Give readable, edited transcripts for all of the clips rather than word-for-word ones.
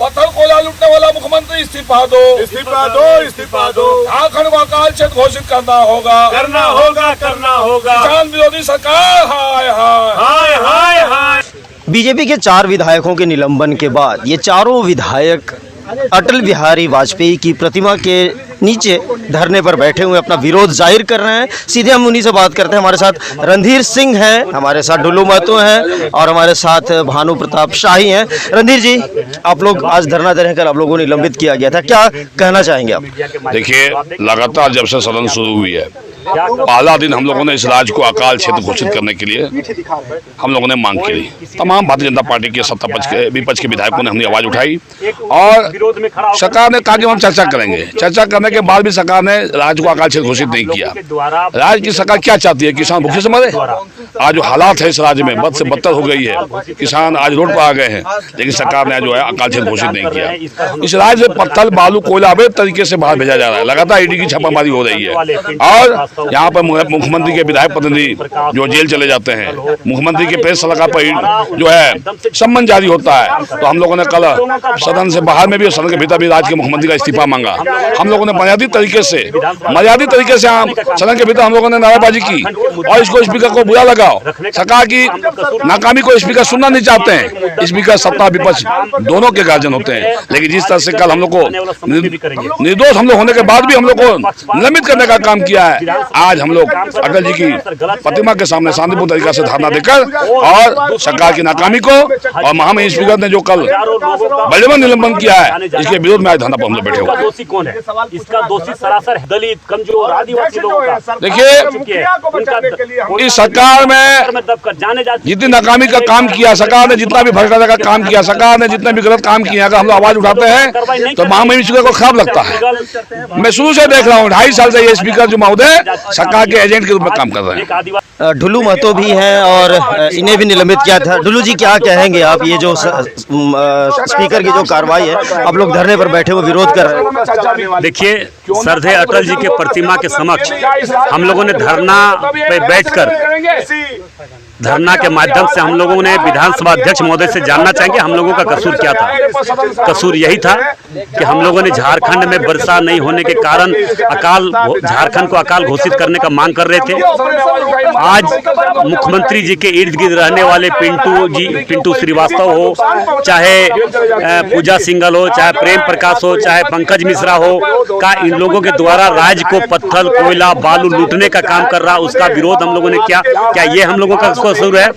पत्थर कोयला लूटने वाला मुख्यमंत्री इस्तीफा दो, इस्तीफा दो, इस्तीफा दो। झारखंड को अकाल क्षेत्र घोषित करना होगा, करना होगा, करना होगा। किसान विरोधी सरकार हाय हाय हाय हाय हाय। बीजेपी के 4 विधायकों के निलंबन के बाद ये चारों विधायक अटल बिहारी वाजपेयी की प्रतिमा के नीचे धरने पर बैठे हुए अपना विरोध जाहिर कर रहे हैं। सीधे हम उन्हीं से बात करते हैं। हमारे साथ रणधीर सिंह हैं, हमारे साथ ढुल्लू महतो हैं और हमारे साथ भानु प्रताप शाही हैं। रणधीर जी, आप लोग आज धरना दे रहे हैं, कल आप लोगों ने निलंबित किया गया था, क्या कहना चाहेंगे आप? देखिए, लगातार जब से सदन शुरू हुई है, पहला दिन हम लोगों ने इस राज्य को अकाल क्षेत्र घोषित करने के लिए हम लोगों ने मांग की। तमाम भारतीय जनता पार्टी के सत्ता पक्ष के विपक्ष के विधायकों ने हमने आवाज उठाई और सरकार ने कहा कि हम चर्चा करेंगे। चर्चा करने के बाद भी सरकार ने राज्य को अकाल क्षेत्र घोषित नहीं किया। राज्य की सरकार क्या चाहती है? किसान भूखे से मरे? आज जो हालात है इस राज्य में बद से बदतर हो गई है, किसान आज रोड पर आ गए हैं, लेकिन सरकार ने जो है अकाल क्षेत्र घोषित नहीं किया। इस राज्य से पत्थर, बालू, कोयला अवैध तरीके से बाहर भेजा जा रहा है। लगातार ईडी की छापामारी हो रही है और यहाँ पर मुख्यमंत्री के विधायक प्रतिनिधि जो जेल चले जाते हैं, मुख्यमंत्री के प्रेस सलाहकार पर जो है सम्मन जारी होता है। तो हम लोगों ने कल सदन से बाहर में भी और सदन के भीतर भी राज्य के मुख्यमंत्री का इस्तीफा मांगा। हम लोगों ने मर्यादित तरीके से सदन के भीतर हम लोगों ने नारेबाजी की और इसको स्पीकर को बुरा लगाओ। सरकार की नाकामी को स्पीकर सुनना नहीं चाहते हैं। स्पीकर सत्ता विपक्ष दोनों के गार्जियन होते हैं, लेकिन जिस तरह से कल हम लोग को निर्दोष हम लोग होने के बाद भी हम लोग को निलंबित करने का काम किया है, आज हम लोग अटल जी की प्रतिमा के सामने शांतिपूर्ण तरीका से धरना देकर और सरकार की नाकामी को और महामहिम स्पीकर ने जो कल बलवन निलंबन किया है, इसके विरोध में आज धरना पर हम लोग बैठे हुए। दोषी कौन है? इसका दोषी सरासर दलित, कमजोर, आदिवासी लोगों का। देखिए, इस सरकार में जितनी नाकामी का काम किया, सरकार ने जितना भी भ्रष्टाचार का काम किया, सरकार ने जितने भी गलत काम किया, अगर हम लोग आवाज उठाते हैं तो महामहिम स्पीकर को खराब लगता है। मैं शुरू से देख रहा हूँ, 2.5 साल से ये स्पीकर जो महोदय सरकार के एजेंट के रूप में काम कर रहे हैं। ढुल्लू महतो भी हैं और इन्हें भी निलंबित किया था। ढुल्लू जी, क्या कहेंगे आप? ये जो स्पीकर की जो कार्रवाई है, आप लोग धरने पर बैठे हुए विरोध कर रहे हैं। देखिए, श्रद्धेय अटल जी के प्रतिमा के समक्ष हम लोगों ने धरना पे बैठकर धरना के माध्यम से हम लोगों ने विधानसभा अध्यक्ष महोदय से जानना चाहेंगे हम लोगों का कसूर क्या था। कसूर यही था कि हम लोगों ने झारखंड में वर्षा नहीं होने के कारण झारखंड को अकाल घोषित करने का मांग कर रहे थे। आज मुख्यमंत्री जी के इर्द गिर्द रहने वाले पिंटू श्रीवास्तव हो, चाहे पूजा सिंघल हो, चाहे प्रेम प्रकाश हो, चाहे पंकज मिश्रा हो, का इन लोगों के द्वारा राज्य को पत्थर, कोयला, बालू लूटने का काम कर रहा, उसका विरोध हम लोगों ने क्या ये हम लोगों का कसूर है?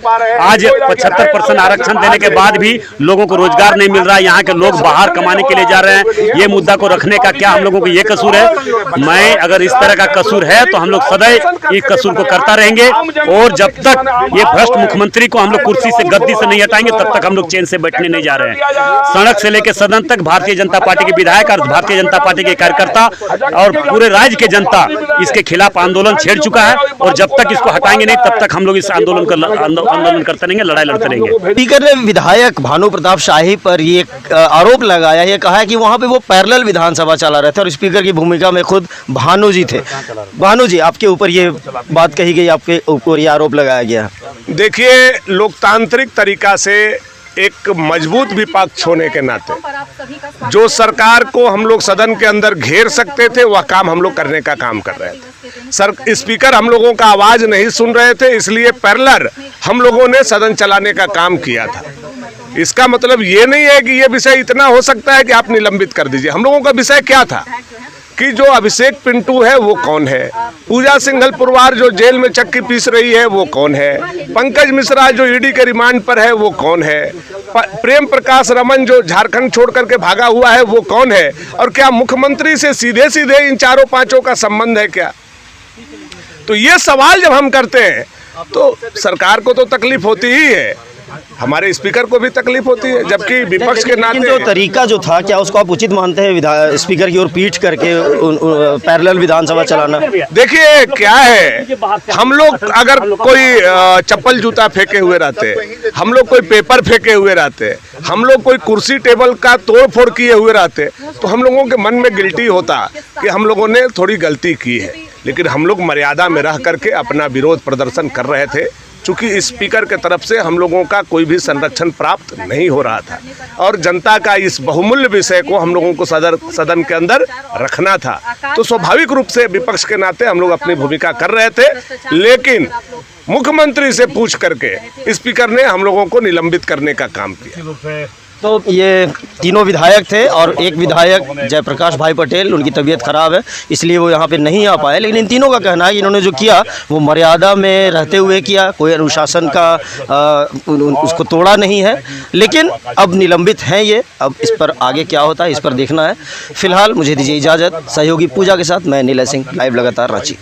आज 75% आरक्षण देने के बाद भी लोगों को रोजगार नहीं मिल रहा है, यहाँ के लोग बाहर कमाने के लिए जा रहे हैं, ये मुद्दा को रखने का क्या हम लोगों को ये कसूर है? मैं अगर इस तरह का कसूर है तो हम लोग सदैव इस कसूर को करता रहेंगे और जब तक ये भ्रष्ट मुख्यमंत्री को हम लोग कुर्सी से, गद्दी से नहीं हटाएंगे, तब तक हम लोग चैन से बैठने नहीं जा रहे हैं। सड़क से लेकर सदन तक भारतीय जनता पार्टी के विधायक और भारतीय जनता पार्टी के कार्यकर्ता और पूरे राज्य के जनता इसके खिलाफ आंदोलन छेड़ चुका है और जब तक इसको हटाएंगे नहीं तब तक हम लोग इस आंदोलन करते रहेंगे, लड़ाई लड़ते रहेंगे। स्पीकर ने विधायक भानु प्रताप शाही पर ये आरोप लगाया, ये कहा है कि वहां पे वो पैरेलल विधानसभा चला रहे थे और स्पीकर की भूमिका में खुद भानु जी थे। भानु जी, आपके ऊपर ये बात कही गई, आपके ऊपर ये आरोप लगाया गया। देखिए, लोकतांत्रिक तरीका से एक मजबूत विपक्ष होने के नाते जो सरकार को हम लोग सदन के अंदर घेर सकते थे, वह काम हम लोग करने का काम कर रहे थे। स्पीकर हम लोगों का आवाज नहीं सुन रहे थे, इसलिए पैरेलल हम लोगों ने सदन चलाने का काम किया था। इसका मतलब ये नहीं है कि ये विषय इतना हो सकता है कि आप निलंबित कर दीजिए। हम लोगों का विषय क्या था कि जो अभिषेक पिंटू है वो कौन है, पूजा सिंघल परिवार जो जेल में चक्की पीस रही है वो कौन है, पंकज मिश्रा जो ईडी के रिमांड पर है वो कौन है, प्रेम प्रकाश रमन जो झारखंड छोड़ करके भागा हुआ है वो कौन है, और क्या मुख्यमंत्री से सीधे सीधे इन चारों पांचों का संबंध है क्या? तो ये सवाल जब हम करते हैं तो सरकार को तो तकलीफ होती ही है, हमारे स्पीकर को भी तकलीफ होती है, जबकि विपक्ष के नाते जो तरीका जो था, क्या उसको आप उचित मानते हैं स्पीकर की ओर पीठ करके पैरेलल विधानसभा चलाना? देखिए क्या है, हम लोग अगर कोई चप्पल जूता फेंके हुए रहते, हम लोग कोई पेपर फेंके हुए रहते, हम लोग कोई कुर्सी टेबल का तोड़ फोड़ किए हुए रहते, तो हम लोगों के मन में गिल्टी होता कि हम लोगों ने थोड़ी गलती की है। लेकिन हम लोग मर्यादा में रह करके अपना विरोध प्रदर्शन कर रहे थे, चूंकि स्पीकर के तरफ से हम लोगों का कोई भी संरक्षण प्राप्त नहीं हो रहा था और जनता का इस बहुमूल्य विषय को हम लोगों को सदन के अंदर रखना था, तो स्वाभाविक रूप से विपक्ष के नाते हम लोग अपनी भूमिका कर रहे थे, लेकिन मुख्यमंत्री से पूछ करके स्पीकर ने हम लोगों को निलंबित करने का काम किया। तो ये तीनों विधायक थे और एक विधायक जयप्रकाश भाई पटेल, उनकी तबीयत खराब है इसलिए वो यहाँ पे नहीं आ पाए, लेकिन इन तीनों का कहना है कि इन्होंने जो किया वो मर्यादा में रहते हुए किया, कोई अनुशासन का उसको तोड़ा नहीं है, लेकिन अब निलंबित हैं ये। अब इस पर आगे क्या होता है इस पर देखना है। फिलहाल मुझे दीजिए इजाज़त। सहयोगी पूजा के साथ मैं नीलय सिंह, लाइव लगातार रांची।